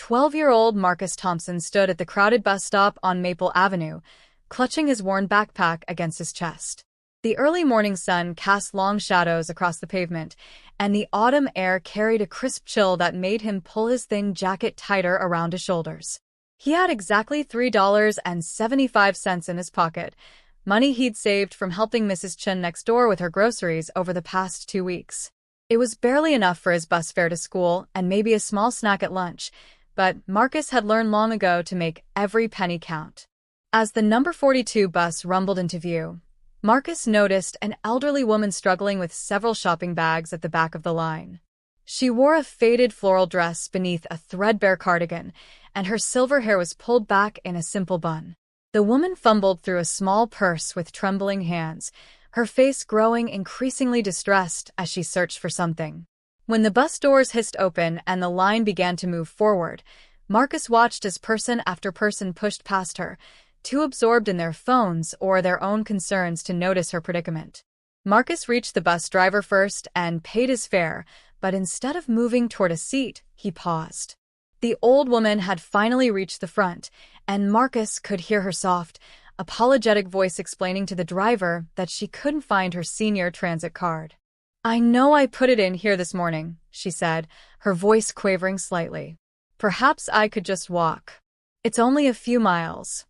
12-year-old Marcus Thompson stood at the crowded bus stop on Maple Avenue, clutching his worn backpack against his chest. The early morning sun cast long shadows across the pavement, and the autumn air carried a crisp chill that made him pull his thin jacket tighter around his shoulders. He had exactly $3.75 in his pocket, money he'd saved from helping Mrs. Chen next door with her groceries over the past 2 weeks. It was barely enough for his bus fare to school and maybe a small snack at lunch, but Marcus had learned long ago to make every penny count. As the number 42 bus rumbled into view, Marcus noticed an elderly woman struggling with several shopping bags at the back of the line. She wore a faded floral dress beneath a threadbare cardigan, and her silver hair was pulled back in a simple bun. The woman fumbled through a small purse with trembling hands, her face growing increasingly distressed as she searched for something. When the bus doors hissed open and the line began to move forward, Marcus watched as person after person pushed past her, too absorbed in their phones or their own concerns to notice her predicament. Marcus reached the bus driver first and paid his fare, but instead of moving toward a seat, he paused. The old woman had finally reached the front, and Marcus could hear her soft, apologetic voice explaining to the driver that she couldn't find her senior transit card. "I know I put it in here this morning," she said, her voice quavering slightly. "Perhaps I could just walk. It's only a few miles."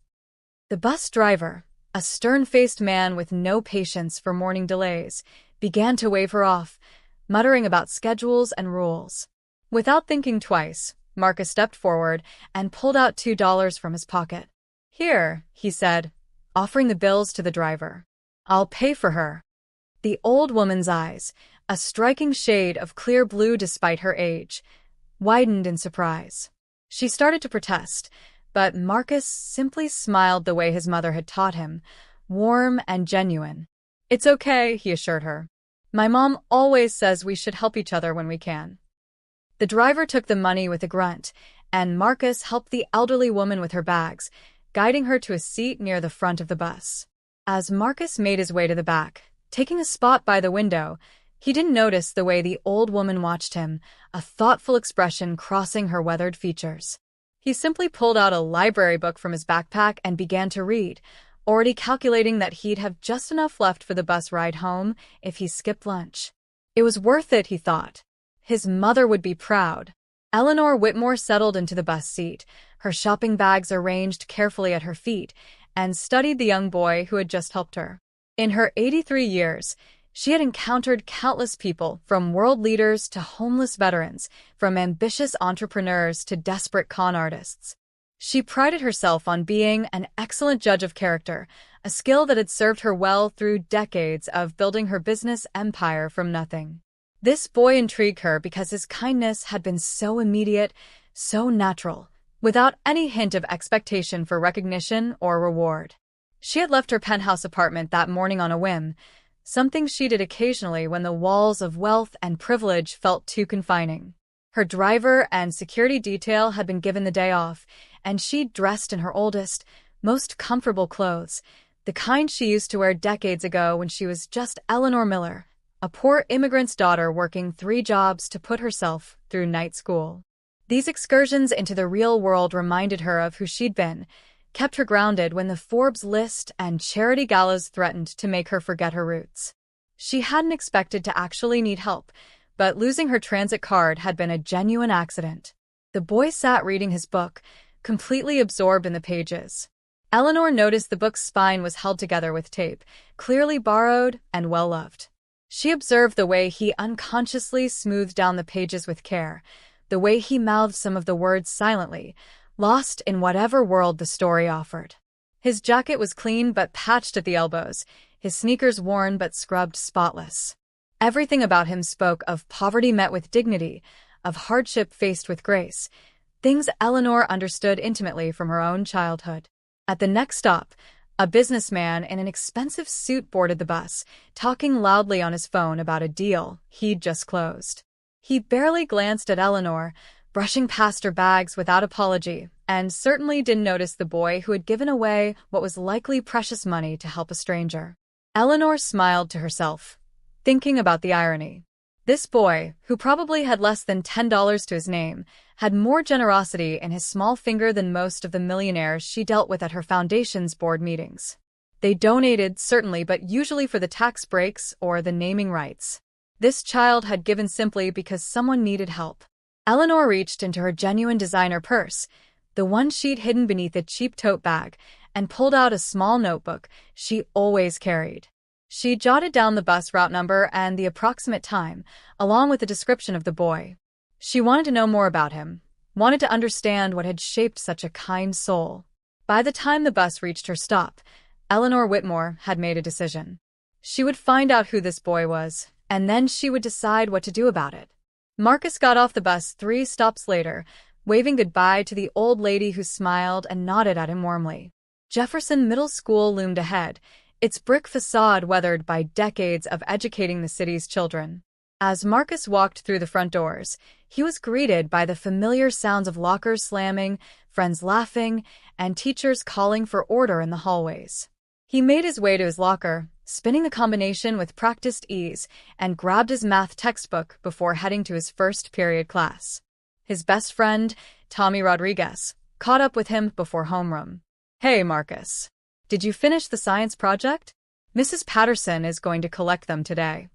The bus driver, a stern-faced man with no patience for morning delays, began to wave her off, muttering about schedules and rules. Without thinking twice, Marcus stepped forward and pulled out $2 from his pocket. "Here," he said, offering the bills to the driver. "I'll pay for her." The old woman's eyes, a striking shade of clear blue despite her age, widened in surprise. She started to protest, but Marcus simply smiled the way his mother had taught him, warm and genuine. "It's okay," he assured her. "My mom always says we should help each other when we can." The driver took the money with a grunt, and Marcus helped the elderly woman with her bags, guiding her to a seat near the front of the bus. As Marcus made his way to the back, taking a spot by the window, he didn't notice the way the old woman watched him, a thoughtful expression crossing her weathered features. He simply pulled out a library book from his backpack and began to read, already calculating that he'd have just enough left for the bus ride home if he skipped lunch. It was worth it, he thought. His mother would be proud. Eleanor Whitmore settled into the bus seat, her shopping bags arranged carefully at her feet, and studied the young boy who had just helped her. In her 83 years, she had encountered countless people, from world leaders to homeless veterans, from ambitious entrepreneurs to desperate con artists. She prided herself on being an excellent judge of character, a skill that had served her well through decades of building her business empire from nothing. This boy intrigued her because his kindness had been so immediate, so natural, without any hint of expectation for recognition or reward. She had left her penthouse apartment that morning on a whim, something she did occasionally when the walls of wealth and privilege felt too confining. Her driver and security detail had been given the day off, and she dressed in her oldest, most comfortable clothes, the kind she used to wear decades ago when she was just Eleanor Miller, a poor immigrant's daughter working 3 jobs to put herself through night school. These excursions into the real world reminded her of who she'd been, kept her grounded when the Forbes list and charity galas threatened to make her forget her roots. She hadn't expected to actually need help, but losing her transit card had been a genuine accident. The boy sat reading his book, completely absorbed in the pages. Eleanor noticed the book's spine was held together with tape, clearly borrowed and well-loved. She observed the way he unconsciously smoothed down the pages with care, the way he mouthed some of the words silently, lost in whatever world the story offered. His jacket was clean but patched at the elbows, his sneakers worn but scrubbed spotless. Everything about him spoke of poverty met with dignity, of hardship faced with grace, things Eleanor understood intimately from her own childhood. At the next stop, a businessman in an expensive suit boarded the bus, talking loudly on his phone about a deal he'd just closed. He barely glanced at Eleanor, brushing past her bags without apology, and certainly didn't notice the boy who had given away what was likely precious money to help a stranger. Eleanor smiled to herself, thinking about the irony. This boy, who probably had less than $10 to his name, had more generosity in his small finger than most of the millionaires she dealt with at her foundation's board meetings. They donated, certainly, but usually for the tax breaks or the naming rights. This child had given simply because someone needed help. Eleanor reached into her genuine designer purse, the one she'd hidden beneath a cheap tote bag, and pulled out a small notebook she always carried. She jotted down the bus route number and the approximate time, along with a description of the boy. She wanted to know more about him, wanted to understand what had shaped such a kind soul. By the time the bus reached her stop, Eleanor Whitmore had made a decision. She would find out who this boy was, and then she would decide what to do about it. Marcus got off the bus 3 stops later, waving goodbye to the old lady who smiled and nodded at him warmly. Jefferson Middle School loomed ahead, its brick facade weathered by decades of educating the city's children. As Marcus walked through the front doors, he was greeted by the familiar sounds of lockers slamming, friends laughing, and teachers calling for order in the hallways. He made his way to his locker, spinning the combination with practiced ease, and grabbed his math textbook before heading to his first period class. His best friend, Tommy Rodriguez, caught up with him before homeroom. "Hey, Marcus. Did you finish the science project? Mrs. Patterson is going to collect them today."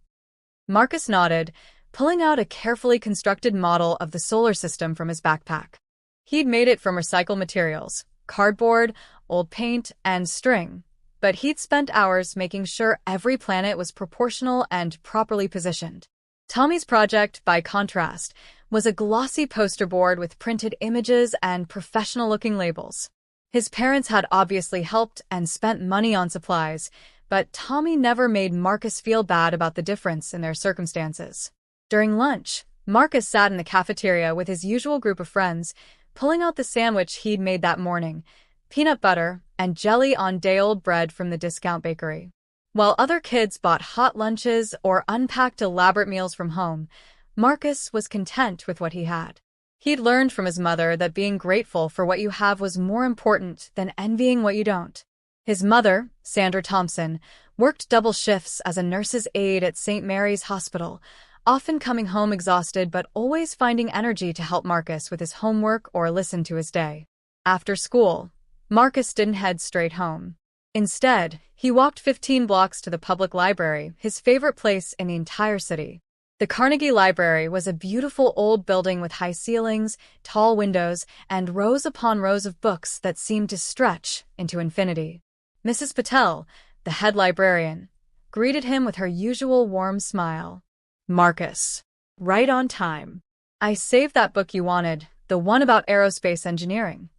Marcus nodded, pulling out a carefully constructed model of the solar system from his backpack. He'd made it from recycled materials, cardboard, old paint, and string, but he'd spent hours making sure every planet was proportional and properly positioned. Tommy's project, by contrast, was a glossy poster board with printed images and professional-looking labels. His parents had obviously helped and spent money on supplies, but Tommy never made Marcus feel bad about the difference in their circumstances. During lunch, Marcus sat in the cafeteria with his usual group of friends, pulling out the sandwich he'd made that morning, peanut butter and jelly on day-old bread from the discount bakery. While other kids bought hot lunches or unpacked elaborate meals from home, Marcus was content with what he had. He'd learned from his mother that being grateful for what you have was more important than envying what you don't. His mother, Sandra Thompson, worked double shifts as a nurse's aide at St. Mary's Hospital, often coming home exhausted but always finding energy to help Marcus with his homework or listen to his day. After school, Marcus didn't head straight home. Instead, he walked 15 blocks to the public library, his favorite place in the entire city. The Carnegie Library was a beautiful old building with high ceilings, tall windows, and rows upon rows of books that seemed to stretch into infinity. Mrs. Patel, the head librarian, greeted him with her usual warm smile. "Marcus, right on time. I saved that book you wanted, the one about aerospace engineering."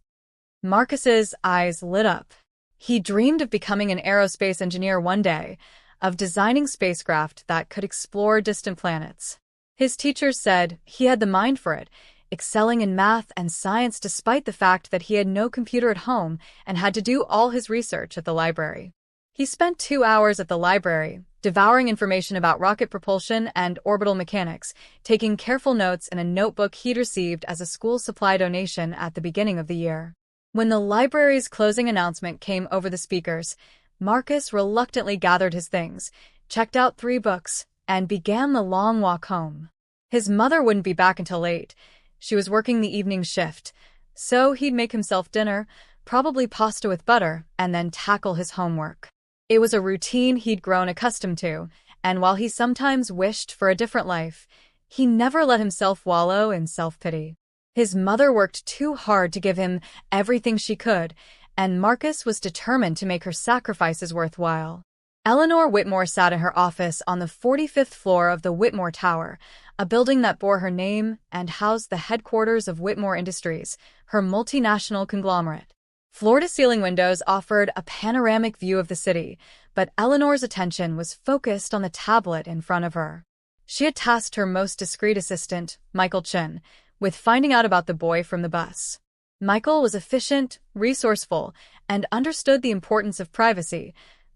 Marcus's eyes lit up. He dreamed of becoming an aerospace engineer one day, of designing spacecraft that could explore distant planets. His teachers said he had the mind for it, excelling in math and science despite the fact that he had no computer at home and had to do all his research at the library. He spent 2 hours at the library, devouring information about rocket propulsion and orbital mechanics, taking careful notes in a notebook he'd received as a school supply donation at the beginning of the year. When the library's closing announcement came over the speakers, Marcus reluctantly gathered his things, checked out 3 books, and began the long walk home. His mother wouldn't be back until late. She was working the evening shift, so he'd make himself dinner, probably pasta with butter, and then tackle his homework. It was a routine he'd grown accustomed to, and while he sometimes wished for a different life, he never let himself wallow in self-pity. His mother worked too hard to give him everything she could, and Marcus was determined to make her sacrifices worthwhile. Eleanor Whitmore sat in her office on the 45th floor of the Whitmore Tower, a building that bore her name and housed the headquarters of Whitmore Industries, her multinational conglomerate. Floor-to-ceiling windows offered a panoramic view of the city, but Eleanor's attention was focused on the tablet in front of her. She had tasked her most discreet assistant, Michael Chin, with finding out about the boy from the bus. Michael was efficient, resourceful, and understood the importance of privacy,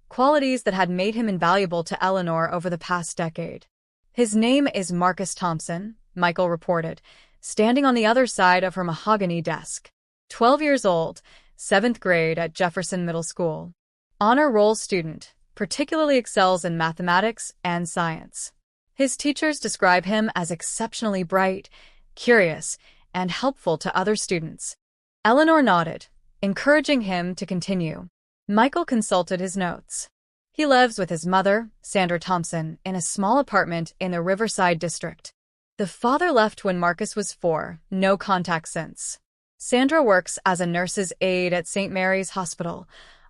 qualities that had made him invaluable to Eleanor over the past decade. "His name is Marcus Thompson," Michael reported, standing on the other side of her mahogany desk. 12 years old, 7th grade at Jefferson Middle School. Honor roll student, particularly excels in mathematics and science. His teachers describe him as exceptionally bright, curious, and helpful to other students. Eleanor nodded, encouraging him to continue. Michael consulted his notes. He lives with his mother, Sandra Thompson, in a small apartment in the Riverside district. The father left when Marcus was 4, no contact since. Sandra works as a nurse's aide at St. Mary's Hospital,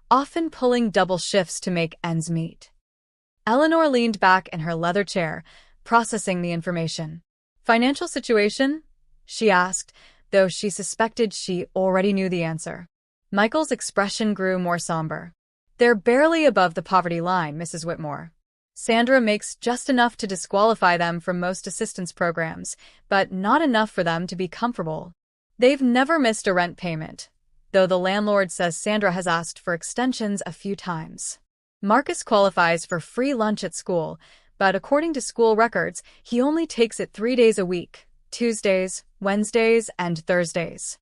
often pulling double shifts to make ends meet. Eleanor leaned back in her leather chair, processing the information. Financial situation? She asked, though she suspected she already knew the answer. Michael's expression grew more somber. They're barely above the poverty line, Mrs. Whitmore. Sandra makes just enough to disqualify them from most assistance programs, but not enough for them to be comfortable. They've never missed a rent payment, though the landlord says Sandra has asked for extensions a few times. Marcus qualifies for free lunch at school, but according to school records, he only takes it 3 days a week, Tuesdays, Wednesdays, and Thursdays.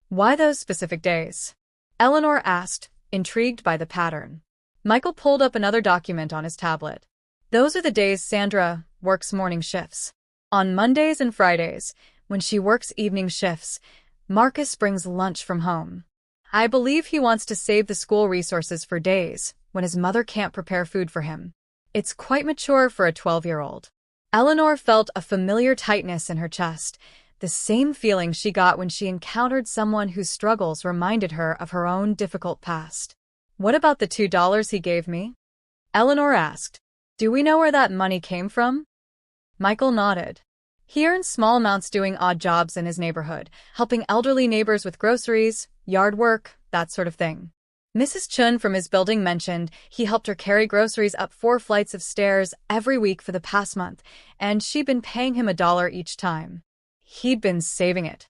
Why those specific days? Eleanor asked, intrigued by the pattern. Michael pulled up another document on his tablet. Those are the days Sandra works morning shifts. On Mondays and Fridays, when she works evening shifts, Marcus brings lunch from home. I believe he wants to save the school resources for days when his mother can't prepare food for him. It's quite mature for a 12-year-old. Eleanor felt a familiar tightness in her chest, the same feeling she got when she encountered someone whose struggles reminded her of her own difficult past. What about the $2 he gave me? Eleanor asked. Do we know where that money came from? Michael nodded. He earned small amounts doing odd jobs in his neighborhood, helping elderly neighbors with groceries, yard work, that sort of thing. Mrs. Chun from his building mentioned he helped her carry groceries up 4 flights of stairs every week for the past month, and she'd been paying him $1 each time. He'd been saving it.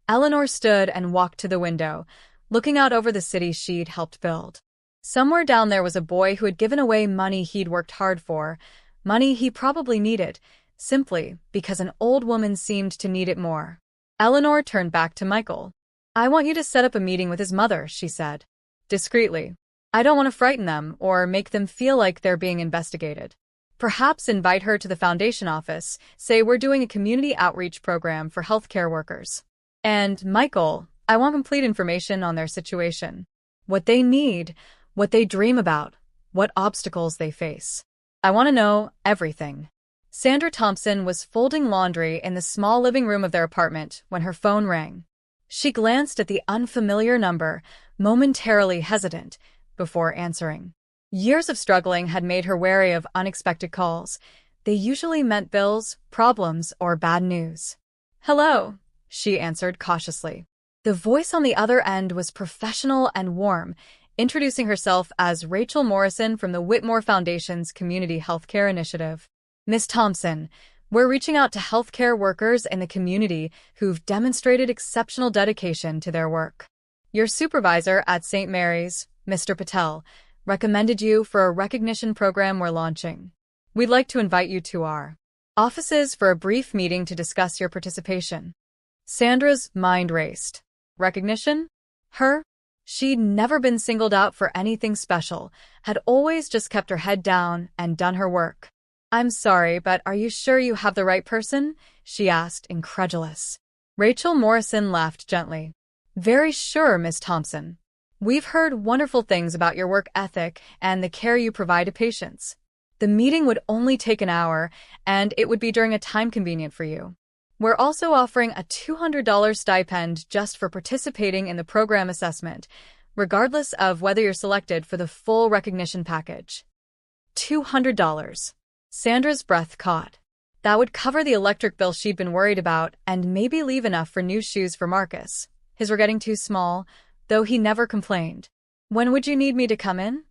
Eleanor stood and walked to the window, looking out over the city she'd helped build. Somewhere down there was a boy who had given away money he'd worked hard for, money he probably needed, simply because an old woman seemed to need it more. Eleanor turned back to Michael. I want you to set up a meeting with his mother, she said. Discreetly. I don't want to frighten them or make them feel like they're being investigated. Perhaps invite her to the foundation office, say we're doing a community outreach program for healthcare workers. And, Michael, I want complete information on their situation. What they need, what they dream about, what obstacles they face. I want to know everything. Sandra Thompson was folding laundry in the small living room of their apartment when her phone rang. She glanced at the unfamiliar number, momentarily hesitant, before answering. Years of struggling had made her wary of unexpected calls. They usually meant bills, problems, or bad news. Hello, she answered cautiously. The voice on the other end was professional and warm, introducing herself as Rachel Morrison from the Whitmore Foundation's Community Healthcare Initiative. Miss Thompson, we're reaching out to healthcare workers in the community who've demonstrated exceptional dedication to their work. Your supervisor at St. Mary's, Mr. Patel, recommended you for a recognition program we're launching. We'd like to invite you to our offices for a brief meeting to discuss your participation. Sandra's mind raced. Recognition? Her? She'd never been singled out for anything special, had always just kept her head down and done her work. I'm sorry, but are you sure you have the right person? She asked, incredulous. Rachel Morrison laughed gently. Very sure, Miss Thompson. We've heard wonderful things about your work ethic and the care you provide to patients. The meeting would only take an hour, and it would be during a time convenient for you. We're also offering a $200 stipend just for participating in the program assessment, regardless of whether you're selected for the full recognition package. $200. Sandra's breath caught. That would cover the electric bill she'd been worried about and maybe leave enough for new shoes for Marcus. His were getting too small, though he never complained. When would you need me to come in?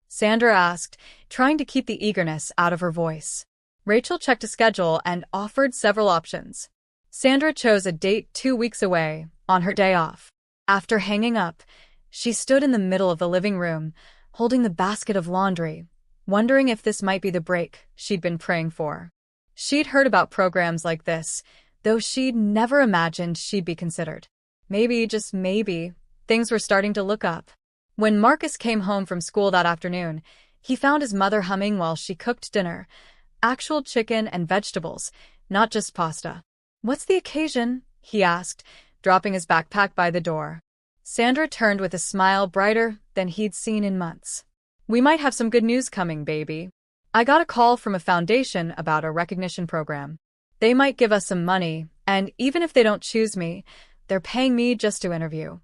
Sandra asked, trying to keep the eagerness out of her voice. Rachel checked a schedule and offered several options. Sandra chose a date 2 weeks away, on her day off. After hanging up, she stood in the middle of the living room, holding the basket of laundry, wondering if this might be the break she'd been praying for. She'd heard about programs like this, though she'd never imagined she'd be considered. Maybe, just maybe, things were starting to look up. When Marcus came home from school that afternoon, he found his mother humming while she cooked dinner. Actual chicken and vegetables, not just pasta. What's the occasion? he asked, dropping his backpack by the door. Sandra turned with a smile brighter than he'd seen in months. We might have some good news coming, baby. I got a call from a foundation about a recognition program. They might give us some money, and even if they don't choose me, they're paying me just to interview.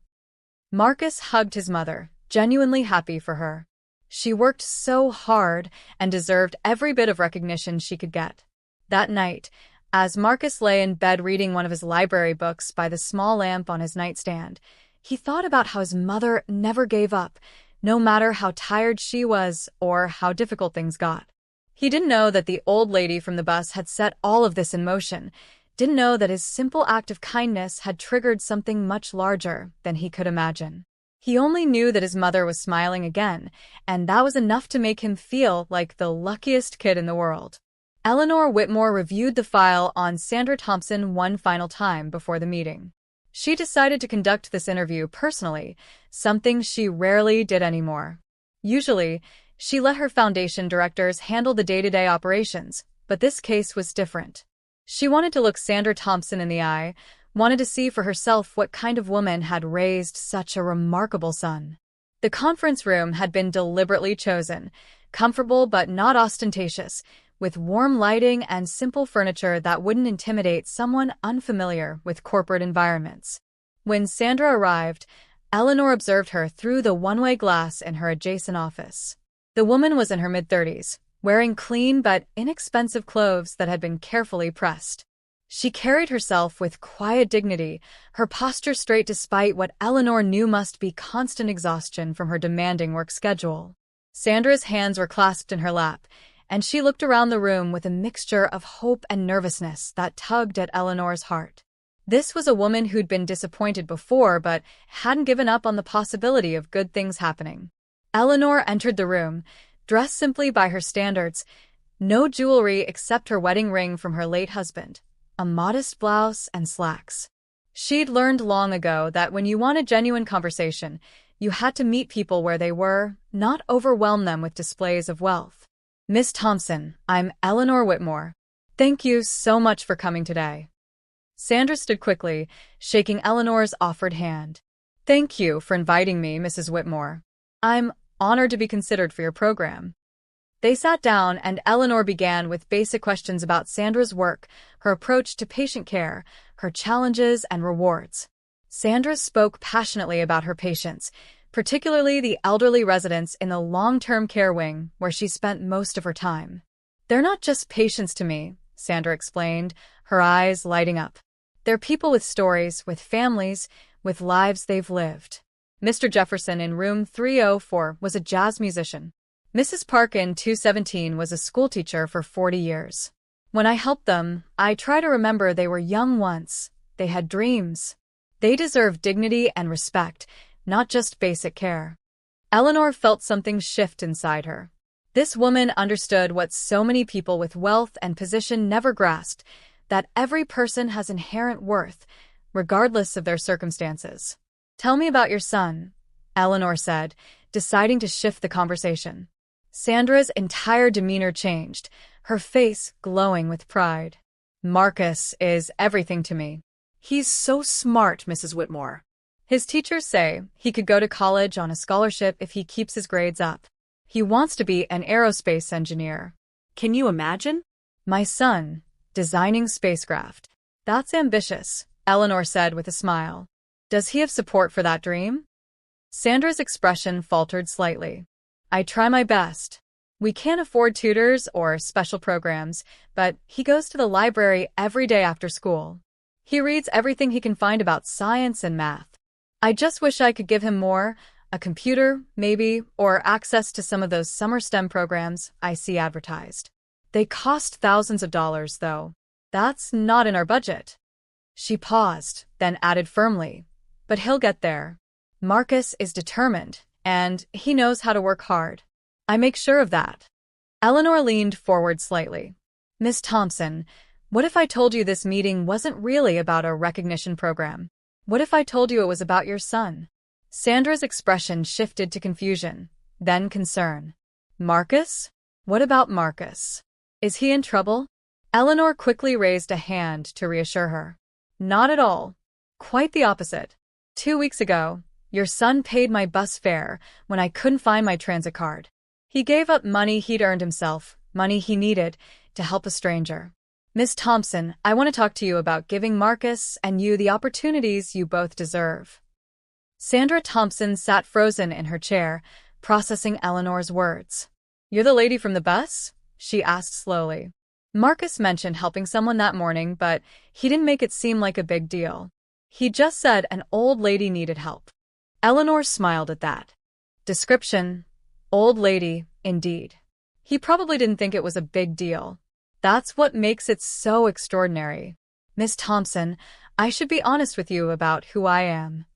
Marcus hugged his mother, genuinely happy for her. She worked so hard and deserved every bit of recognition she could get. That night, as Marcus lay in bed reading one of his library books by the small lamp on his nightstand, he thought about how his mother never gave up, no matter how tired she was or how difficult things got. He didn't know that the old lady from the bus had set all of this in motion, didn't know that his simple act of kindness had triggered something much larger than he could imagine. He only knew that his mother was smiling again, and that was enough to make him feel like the luckiest kid in the world. Eleanor Whitmore reviewed the file on Sandra Thompson one final time before the meeting. She decided to conduct this interview personally, something she rarely did anymore. Usually, she let her foundation directors handle the day-to-day operations, but this case was different. She wanted to look Sandra Thompson in the eye, wanted to see for herself what kind of woman had raised such a remarkable son. The conference room had been deliberately chosen, comfortable but not ostentatious, with warm lighting and simple furniture that wouldn't intimidate someone unfamiliar with corporate environments. When Sandra arrived, Eleanor observed her through the one-way glass in her adjacent office. The woman was in her mid-30s, wearing clean but inexpensive clothes that had been carefully pressed. She carried herself with quiet dignity, her posture straight despite what Eleanor knew must be constant exhaustion from her demanding work schedule. Sandra's hands were clasped in her lap, and she looked around the room with a mixture of hope and nervousness that tugged at Eleanor's heart. This was a woman who'd been disappointed before but hadn't given up on the possibility of good things happening. Eleanor entered the room, dressed simply by her standards, no jewelry except her wedding ring from her late husband, a modest blouse and slacks. She'd learned long ago that when you want a genuine conversation, you had to meet people where they were, not overwhelm them with displays of wealth. Miss Thompson, I'm Eleanor Whitmore. Thank you so much for coming today. Sandra stood quickly, shaking Eleanor's offered hand. Thank you for inviting me, Mrs. Whitmore. I'm honored to be considered for your program. They sat down and Eleanor began with basic questions about Sandra's work, her approach to patient care, her challenges and rewards. Sandra spoke passionately about her patients, particularly the elderly residents in the long-term care wing where she spent most of her time. They're not just patients to me, Sandra explained, her eyes lighting up. They're people with stories, with families, with lives they've lived. Mr. Jefferson in room 304 was a jazz musician. Mrs. Park in 217 was a schoolteacher for 40 years. When I helped them, I try to remember they were young once. They had dreams. They deserve dignity and respect, not just basic care. Eleanor felt something shift inside her. This woman understood what so many people with wealth and position never grasped, that every person has inherent worth, regardless of their circumstances. Tell me about your son, Eleanor said, deciding to shift the conversation. Sandra's entire demeanor changed, her face glowing with pride. Marcus is everything to me. He's so smart, Mrs. Whitmore. His teachers say he could go to college on a scholarship if he keeps his grades up. He wants to be an aerospace engineer. Can you imagine? My son, designing spacecraft. That's ambitious, Eleanor said with a smile. Does he have support for that dream? Sandra's expression faltered slightly. I try my best. We can't afford tutors or special programs, but he goes to the library every day after school. He reads everything he can find about science and math. I just wish I could give him more, a computer, maybe, or access to some of those summer STEM programs I see advertised. They cost thousands of dollars, though. That's not in our budget. She paused, then added firmly, but he'll get there. Marcus is determined, and he knows how to work hard. I make sure of that. Eleanor leaned forward slightly. Miss Thompson, what if I told you this meeting wasn't really about a recognition program? What if I told you it was about your son? Sandra's expression shifted to confusion, then concern. Marcus? What about Marcus? Is he in trouble? Eleanor quickly raised a hand to reassure her. Not at all. Quite the opposite. 2 weeks ago, your son paid my bus fare when I couldn't find my transit card. He gave up money he'd earned himself, money he needed, to help a stranger. Miss Thompson, I want to talk to you about giving Marcus and you the opportunities you both deserve. Sandra Thompson sat frozen in her chair, processing Eleanor's words. You're the lady from the bus? She asked slowly. Marcus mentioned helping someone that morning, but he didn't make it seem like a big deal. He just said an old lady needed help. Eleanor smiled at that. Description: old lady, indeed. He probably didn't think it was a big deal. That's what makes it so extraordinary. Miss Thompson, I should be honest with you about who I am.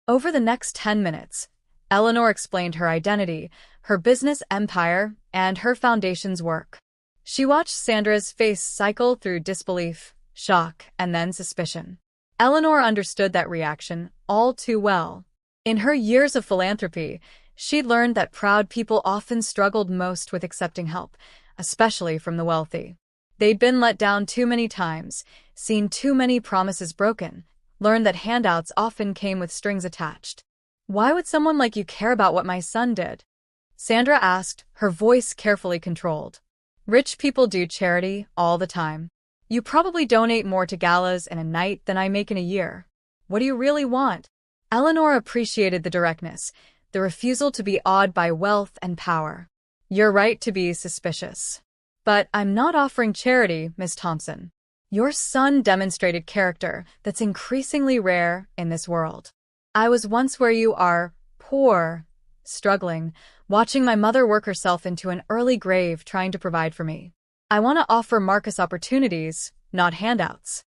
Over the next 10 minutes, Eleanor explained her identity, her business empire, and her foundation's work. She watched Sandra's face cycle through disbelief, shock, and then suspicion. Eleanor understood that reaction all too well. In her years of philanthropy, she'd learned that proud people often struggled most with accepting help, especially from the wealthy. They'd been let down too many times, seen too many promises broken, learned that handouts often came with strings attached. Why would someone like you care about what my son did? Sandra asked, her voice carefully controlled. Rich people do charity all the time. You probably donate more to galas in a night than I make in a year. What do you really want? Eleanor appreciated the directness, the refusal to be awed by wealth and power. You're right to be suspicious. But I'm not offering charity, Miss Thompson. Your son demonstrated character that's increasingly rare in this world. I was once where you are, poor, struggling, watching my mother work herself into an early grave trying to provide for me. I want to offer Marcus opportunities, not handouts.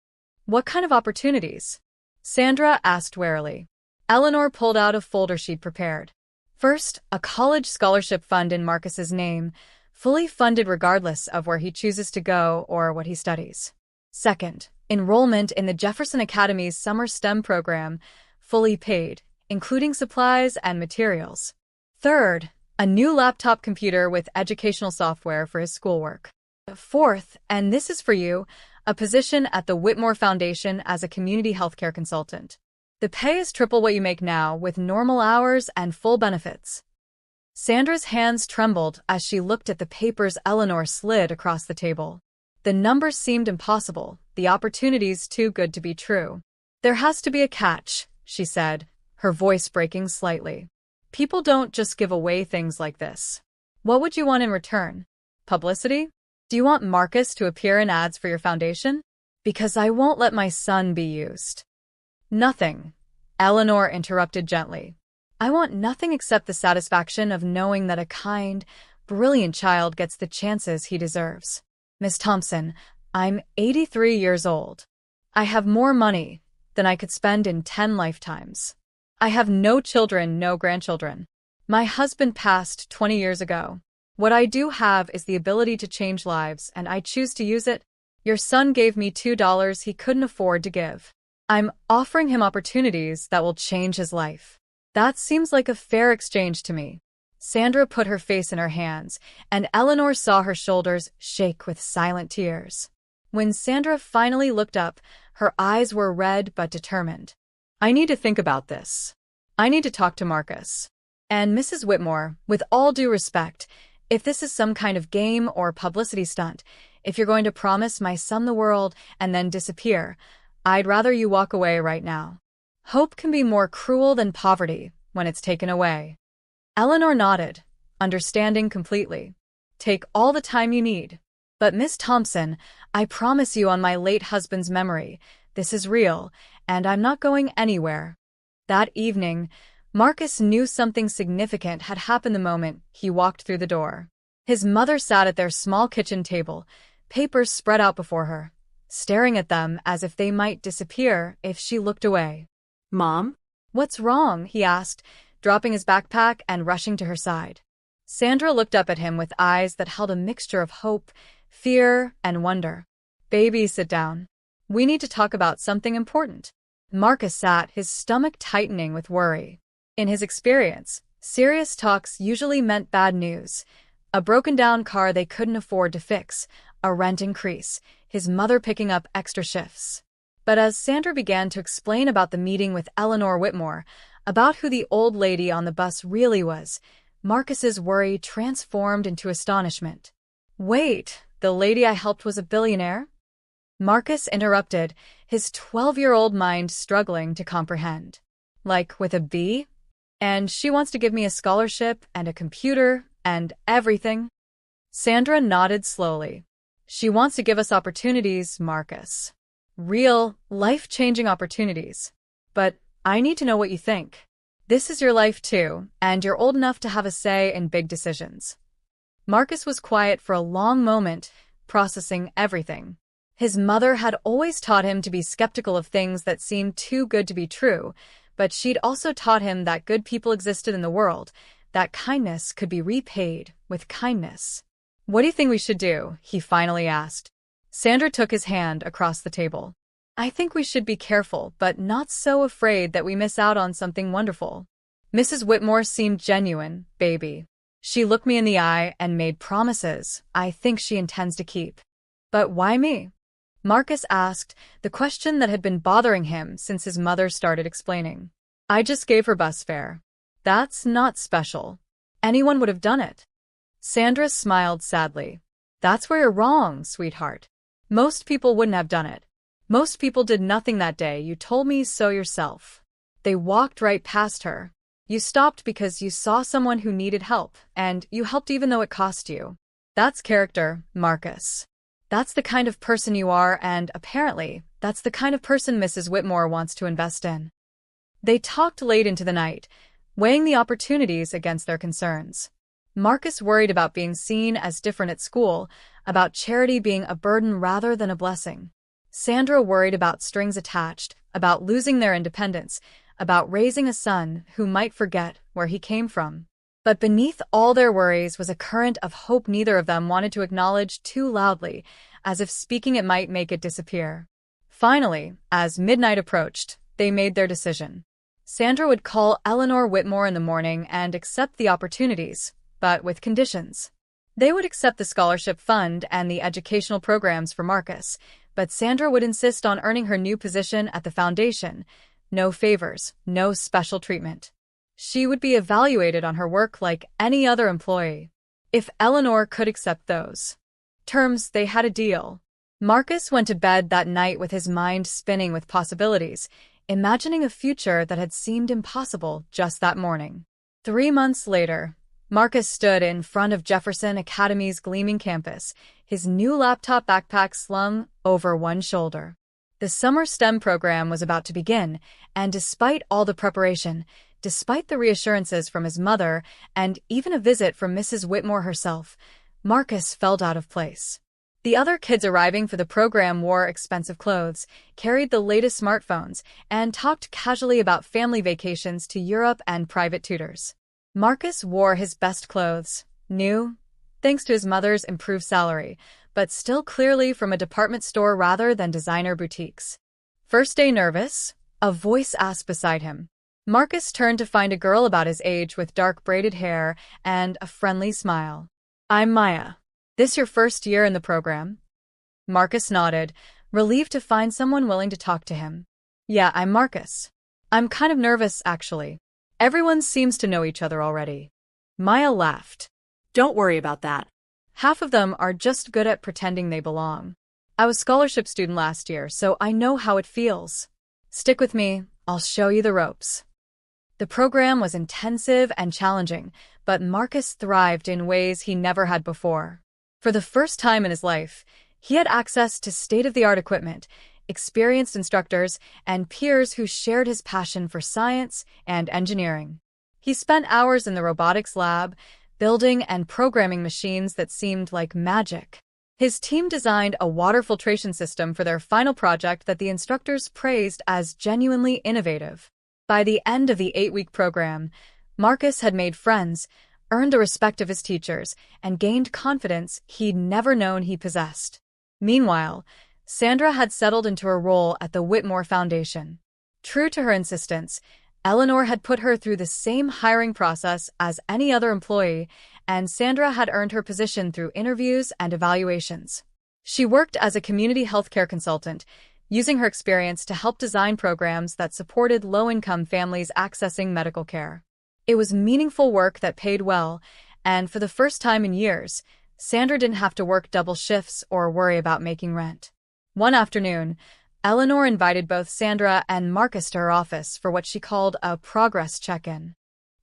What kind of opportunities? Sandra asked warily. Eleanor pulled out a folder she'd prepared. First, a college scholarship fund in Marcus's name, fully funded regardless of where he chooses to go or what he studies. Second, enrollment in the Jefferson Academy's summer STEM program, fully paid, including supplies and materials. Third, a new laptop computer with educational software for his schoolwork. Fourth, and this is for you, a position at the Whitmore Foundation as a community healthcare consultant. The pay is triple what you make now, with normal hours and full benefits. Sandra's hands trembled as she looked at the papers Eleanor slid across the table. The numbers seemed impossible, the opportunities too good to be true. There has to be a catch, she said, her voice breaking slightly. People don't just give away things like this. What would you want in return? Publicity? Do you want Marcus to appear in ads for your foundation? Because I won't let my son be used. Nothing, Eleanor interrupted gently. I want nothing except the satisfaction of knowing that a kind, brilliant child gets the chances he deserves. Miss Thompson, I'm 83 years old. I have more money than I could spend in 10 lifetimes. I have no children, no grandchildren. My husband passed 20 years ago. What I do have is the ability to change lives, and I choose to use it. Your son gave me $2 he couldn't afford to give. I'm offering him opportunities that will change his life. That seems like a fair exchange to me. Sandra put her face in her hands, and Eleanor saw her shoulders shake with silent tears. When Sandra finally looked up, her eyes were red but determined. I need to think about this. I need to talk to Marcus. And Mrs. Whitmore, with all due respect, if this is some kind of game or publicity stunt, if you're going to promise my son the world and then disappear, I'd rather you walk away right now. Hope can be more cruel than poverty when it's taken away. Eleanor nodded, understanding completely. Take all the time you need. But Miss Thompson, I promise you on my late husband's memory, this is real, and I'm not going anywhere. That evening, Marcus knew something significant had happened the moment he walked through the door. His mother sat at their small kitchen table, papers spread out before her, staring at them as if they might disappear if she looked away. Mom? What's wrong? He asked, dropping his backpack and rushing to her side. Sandra looked up at him with eyes that held a mixture of hope, fear, and wonder. Baby, sit down. We need to talk about something important. Marcus sat, his stomach tightening with worry. In his experience, serious talks usually meant bad news. A broken-down car they couldn't afford to fix, a rent increase, his mother picking up extra shifts. But as Sandra began to explain about the meeting with Eleanor Whitmore, about who the old lady on the bus really was, Marcus's worry transformed into astonishment. Wait, the lady I helped was a billionaire? Marcus interrupted, his 12-year-old mind struggling to comprehend. Like with a B? And she wants to give me a scholarship and a computer and everything? Sandra nodded slowly. She wants to give us opportunities, Marcus. Real, life-changing opportunities. But I need to know what you think. This is your life too, and you're old enough to have a say in big decisions. Marcus was quiet for a long moment, processing everything. His mother had always taught him to be skeptical of things that seemed too good to be true, but she'd also taught him that good people existed in the world, that kindness could be repaid with kindness. What do you think we should do? He finally asked. Sandra took his hand across the table. I think we should be careful, but not so afraid that we miss out on something wonderful. Mrs. Whitmore seemed genuine, baby. She looked me in the eye and made promises I think she intends to keep. But why me? Marcus asked, the question that had been bothering him since his mother started explaining. I just gave her bus fare. That's not special. Anyone would have done it. Sandra smiled sadly. That's where you're wrong, sweetheart. Most people wouldn't have done it. Most people did nothing that day, you told me so yourself. They walked right past her. You stopped because you saw someone who needed help, and you helped even though it cost you. That's character, Marcus. That's the kind of person you are, and apparently, that's the kind of person Mrs. Whitmore wants to invest in. They talked late into the night, weighing the opportunities against their concerns. Marcus worried about being seen as different at school, about charity being a burden rather than a blessing. Sandra worried about strings attached, about losing their independence, about raising a son who might forget where he came from. But beneath all their worries was a current of hope neither of them wanted to acknowledge too loudly, as if speaking it might make it disappear. Finally, as midnight approached, they made their decision. Sandra would call Eleanor Whitmore in the morning and accept the opportunities, but with conditions. They would accept the scholarship fund and the educational programs for Marcus, but Sandra would insist on earning her new position at the foundation. No favors, no special treatment. She would be evaluated on her work like any other employee. If Eleanor could accept those terms, they had a deal. Marcus went to bed that night with his mind spinning with possibilities, imagining a future that had seemed impossible just that morning. 3 months later, Marcus stood in front of Jefferson Academy's gleaming campus, his new laptop backpack slung over one shoulder. The summer STEM program was about to begin, and despite all the preparation, despite the reassurances from his mother, and even a visit from Mrs. Whitmore herself, Marcus felt out of place. The other kids arriving for the program wore expensive clothes, carried the latest smartphones, and talked casually about family vacations to Europe and private tutors. Marcus wore his best clothes, new, thanks to his mother's improved salary, but still clearly from a department store rather than designer boutiques. First day nervous? A voice asked beside him. Marcus turned to find a girl about his age with dark braided hair and a friendly smile. I'm Maya. This your first year in the program? Marcus nodded, relieved to find someone willing to talk to him. Yeah, I'm Marcus. I'm kind of nervous, actually. Everyone seems to know each other already. Maya laughed. Don't worry about that. Half of them are just good at pretending they belong. I was a scholarship student last year, so I know how it feels. Stick with me, I'll show you the ropes. The program was intensive and challenging, but Marcus thrived in ways he never had before. For the first time in his life, he had access to state-of-the-art equipment, experienced instructors, and peers who shared his passion for science and engineering. He spent hours in the robotics lab, building and programming machines that seemed like magic. His team designed a water filtration system for their final project that the instructors praised as genuinely innovative. By the end of the 8-week program, Marcus had made friends, earned the respect of his teachers, and gained confidence he'd never known he possessed. Meanwhile, Sandra had settled into her role at the Whitmore Foundation. True to her insistence, Eleanor had put her through the same hiring process as any other employee, and Sandra had earned her position through interviews and evaluations. She worked as a community healthcare consultant, using her experience to help design programs that supported low-income families accessing medical care. It was meaningful work that paid well, and for the first time in years, Sandra didn't have to work double shifts or worry about making rent. One afternoon, Eleanor invited both Sandra and Marcus to her office for what she called a progress check-in.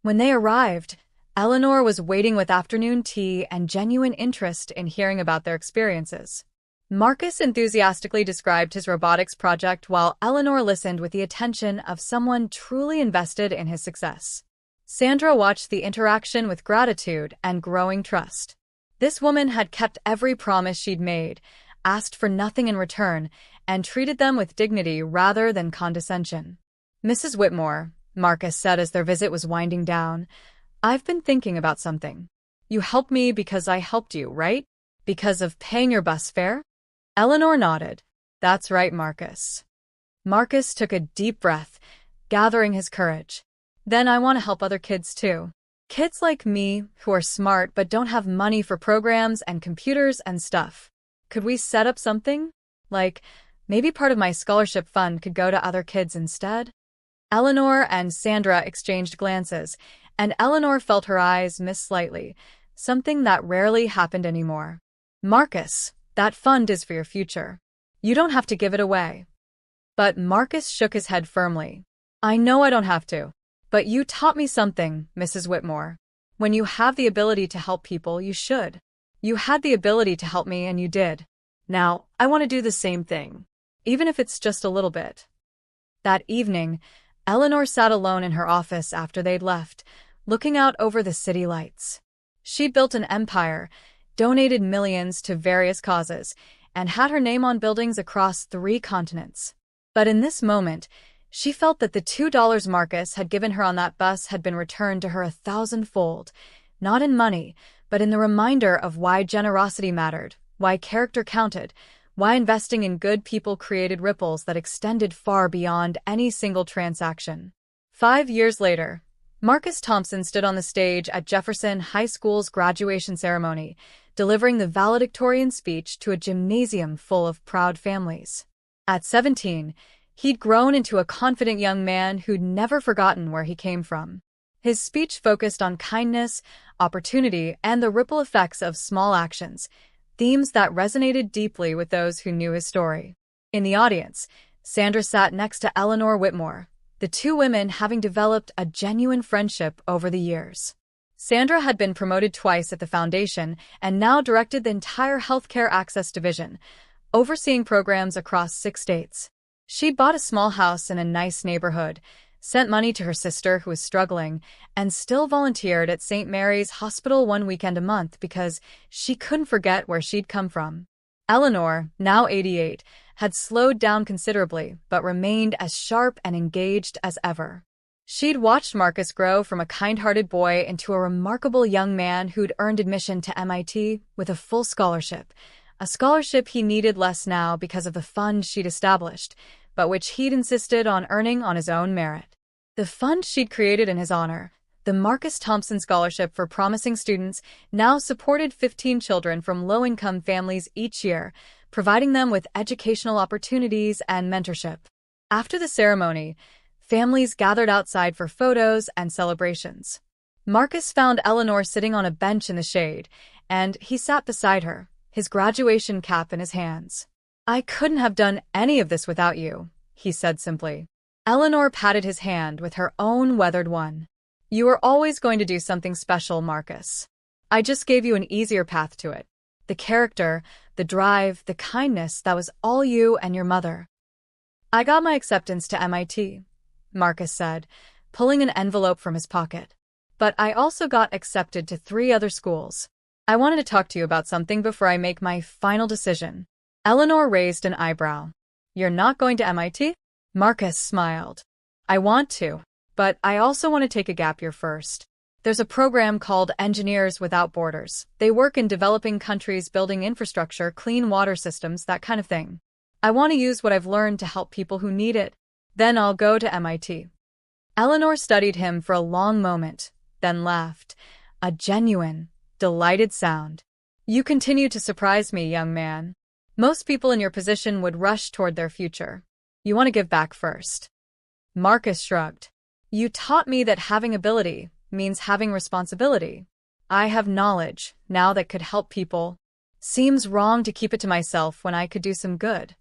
When they arrived, Eleanor was waiting with afternoon tea and genuine interest in hearing about their experiences. Marcus enthusiastically described his robotics project while Eleanor listened with the attention of someone truly invested in his success. Sandra watched the interaction with gratitude and growing trust. This woman had kept every promise she'd made, asked for nothing in return, and treated them with dignity rather than condescension. "Mrs. Whitmore," Marcus said as their visit was winding down, "I've been thinking about something. You helped me because I helped you, right? Because of paying your bus fare?" Eleanor nodded. "That's right, Marcus." Marcus took a deep breath, gathering his courage. "Then I want to help other kids too. Kids like me who are smart but don't have money for programs and computers and stuff. Could we set up something? Like, maybe part of my scholarship fund could go to other kids instead?" Eleanor and Sandra exchanged glances, and Eleanor felt her eyes miss slightly, something that rarely happened anymore. "Marcus, that fund is for your future. You don't have to give it away." But Marcus shook his head firmly. "I know I don't have to. But you taught me something, Mrs. Whitmore. When you have the ability to help people, you should. You had the ability to help me and you did. Now, I want to do the same thing, even if it's just a little bit." That evening, Eleanor sat alone in her office after they'd left, looking out over the city lights. She'd built an empire, donated millions to various causes, and had her name on buildings across 3 continents. But in this moment, she felt that the $2 Marcus had given her on that bus had been returned to her 1,000-fold, not in money, but in the reminder of why generosity mattered, why character counted, why investing in good people created ripples that extended far beyond any single transaction. 5 years later, Marcus Thompson stood on the stage at Jefferson High School's graduation ceremony, delivering the valedictorian speech to a gymnasium full of proud families. At 17, he'd grown into a confident young man who'd never forgotten where he came from. His speech focused on kindness, opportunity, and the ripple effects of small actions, themes that resonated deeply with those who knew his story. In the audience, Sandra sat next to Eleanor Whitmore, the 2 women having developed a genuine friendship over the years. Sandra had been promoted twice at the foundation and now directed the entire healthcare access division, overseeing programs across 6 states. She'd bought a small house in a nice neighborhood, sent money to her sister who was struggling, and still volunteered at St. Mary's Hospital 1 weekend a month because she couldn't forget where she'd come from. Eleanor, now 88, had slowed down considerably but remained as sharp and engaged as ever. She'd watched Marcus grow from a kind-hearted boy into a remarkable young man who'd earned admission to MIT with a full scholarship, a scholarship he needed less now because of the fund she'd established, but which he'd insisted on earning on his own merit. The fund she'd created in his honor, the Marcus Thompson Scholarship for Promising Students, now supported 15 children from low-income families each year, providing them with educational opportunities and mentorship. After the ceremony, families gathered outside for photos and celebrations. Marcus found Eleanor sitting on a bench in the shade, and he sat beside her, his graduation cap in his hands. "I couldn't have done any of this without you," he said simply. Eleanor patted his hand with her own weathered one. "You were always going to do something special, Marcus. I just gave you an easier path to it. The character, the drive, the kindness, that was all you and your mother." "I got my acceptance to MIT," Marcus said, pulling an envelope from his pocket. "But I also got accepted to 3 other schools. I wanted to talk to you about something before I make my final decision." Eleanor raised an eyebrow. "You're not going to MIT?" Marcus smiled. "I want to, but I also want to take a gap year first. There's a program called Engineers Without Borders. They work in developing countries building infrastructure, clean water systems, that kind of thing. I want to use what I've learned to help people who need it. Then I'll go to MIT." Eleanor studied him for a long moment, then laughed, a genuine, delighted sound. "You continue to surprise me, young man." Most people in your position would rush toward their future. You want to give back first. Marcus shrugged. You taught me that having ability means having responsibility. I have knowledge now that could help people. Seems wrong to keep it to myself when I could do some good.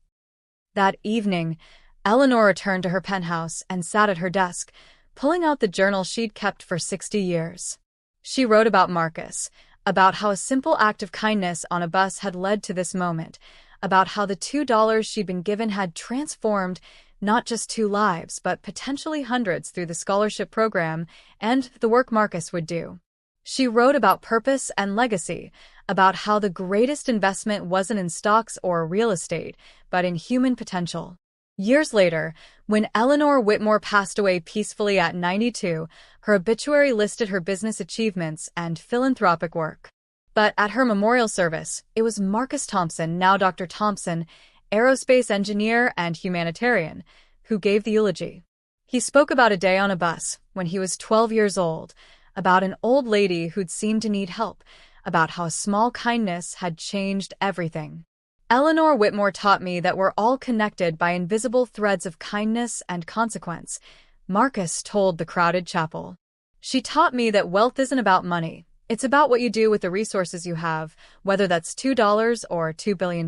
That evening, Eleanor returned to her penthouse and sat at her desk, pulling out the journal she'd kept for 60 years. She wrote about Marcus, about how a simple act of kindness on a bus had led to this moment, about how the $2 she'd been given had transformed not just 2 lives but potentially hundreds through the scholarship program and the work Marcus would do. She wrote about purpose and legacy, about how the greatest investment wasn't in stocks or real estate, but in human potential. Years later, when Eleanor Whitmore passed away peacefully at 92, her obituary listed her business achievements and philanthropic work. But at her memorial service, it was Marcus Thompson, now Dr. Thompson, aerospace engineer and humanitarian, who gave the eulogy. He spoke about a day on a bus when he was 12 years old, about an old lady who'd seemed to need help, about how a small kindness had changed everything. Eleanor Whitmore taught me that we're all connected by invisible threads of kindness and consequence, Marcus told the crowded chapel. She taught me that wealth isn't about money. It's about what you do with the resources you have, whether that's $2 or $2 billion.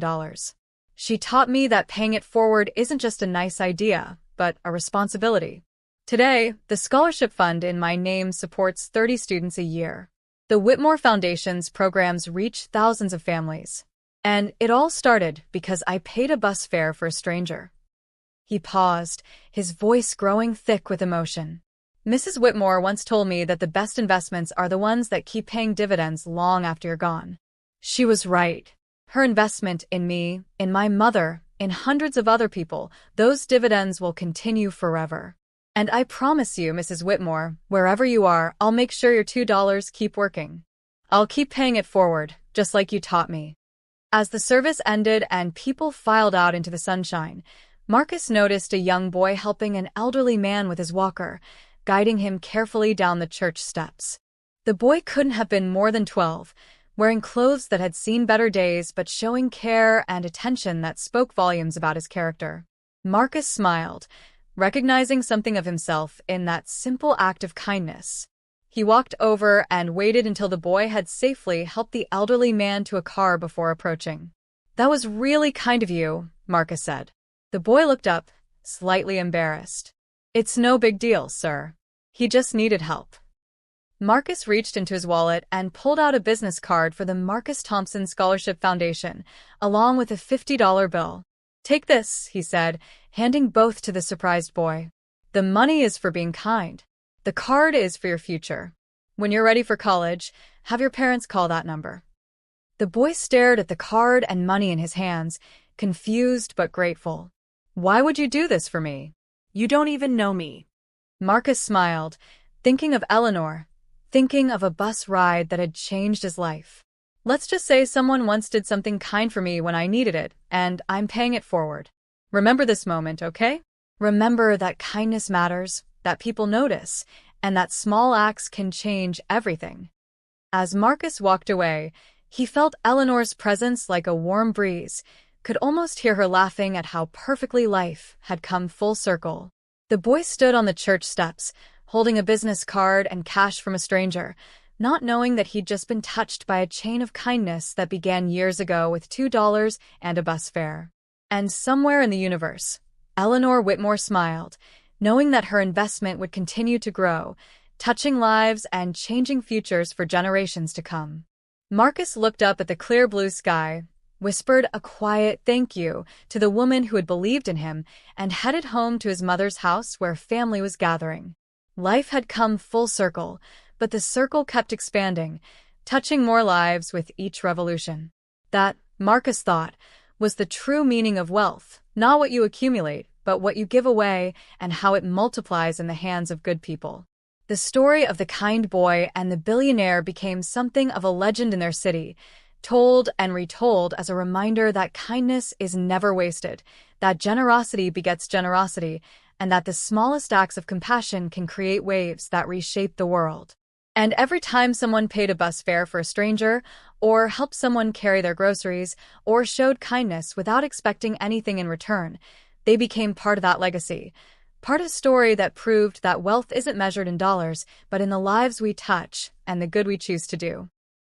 She taught me that paying it forward isn't just a nice idea, but a responsibility. Today, the scholarship fund in my name supports 30 students a year. The Whitmore Foundation's programs reach thousands of families. And it all started because I paid a bus fare for a stranger. He paused, his voice growing thick with emotion. Mrs. Whitmore once told me that the best investments are the ones that keep paying dividends long after you're gone. She was right. Her investment in me, in my mother, in hundreds of other people, those dividends will continue forever. And I promise you, Mrs. Whitmore, wherever you are, I'll make sure your $2 keep working. I'll keep paying it forward, just like you taught me. As the service ended and people filed out into the sunshine, Marcus noticed a young boy helping an elderly man with his walker, guiding him carefully down the church steps. The boy couldn't have been more than 12, wearing clothes that had seen better days but showing care and attention that spoke volumes about his character. Marcus smiled, recognizing something of himself in that simple act of kindness. He walked over and waited until the boy had safely helped the elderly man to a car before approaching. "That was really kind of you," Marcus said. The boy looked up, slightly embarrassed. "It's no big deal, sir. He just needed help." Marcus reached into his wallet and pulled out a business card for the Marcus Thompson Scholarship Foundation, along with a $50 bill. "Take this," he said, handing both to the surprised boy. "The money is for being kind. The card is for your future. When you're ready for college, have your parents call that number." The boy stared at the card and money in his hands, confused but grateful. "Why would you do this for me? You don't even know me." Marcus smiled, thinking of Eleanor, thinking of a bus ride that had changed his life. "Let's just say someone once did something kind for me when I needed it, and I'm paying it forward. Remember this moment, okay? Remember that kindness matters, that people notice, and that small acts can change everything." As Marcus walked away, he felt Eleanor's presence like a warm breeze, could almost hear her laughing at how perfectly life had come full circle. The boy stood on the church steps, holding a business card and cash from a stranger, not knowing that he'd just been touched by a chain of kindness that began years ago with $2 and a bus fare. And somewhere in the universe, Eleanor Whitmore smiled, knowing that her investment would continue to grow, touching lives and changing futures for generations to come. Marcus looked up at the clear blue sky, whispered a quiet thank you to the woman who had believed in him, and headed home to his mother's house where family was gathering. Life had come full circle, but the circle kept expanding, touching more lives with each revolution. That, Marcus thought, was the true meaning of wealth, not what you accumulate, but what you give away and how it multiplies in the hands of good people. The story of the kind boy and the billionaire became something of a legend in their city, told and retold as a reminder that kindness is never wasted, that generosity begets generosity, and that the smallest acts of compassion can create waves that reshape the world. And every time someone paid a bus fare for a stranger, or helped someone carry their groceries, or showed kindness without expecting anything in return, they became part of that legacy. Part of a story that proved that wealth isn't measured in dollars, but in the lives we touch and the good we choose to do.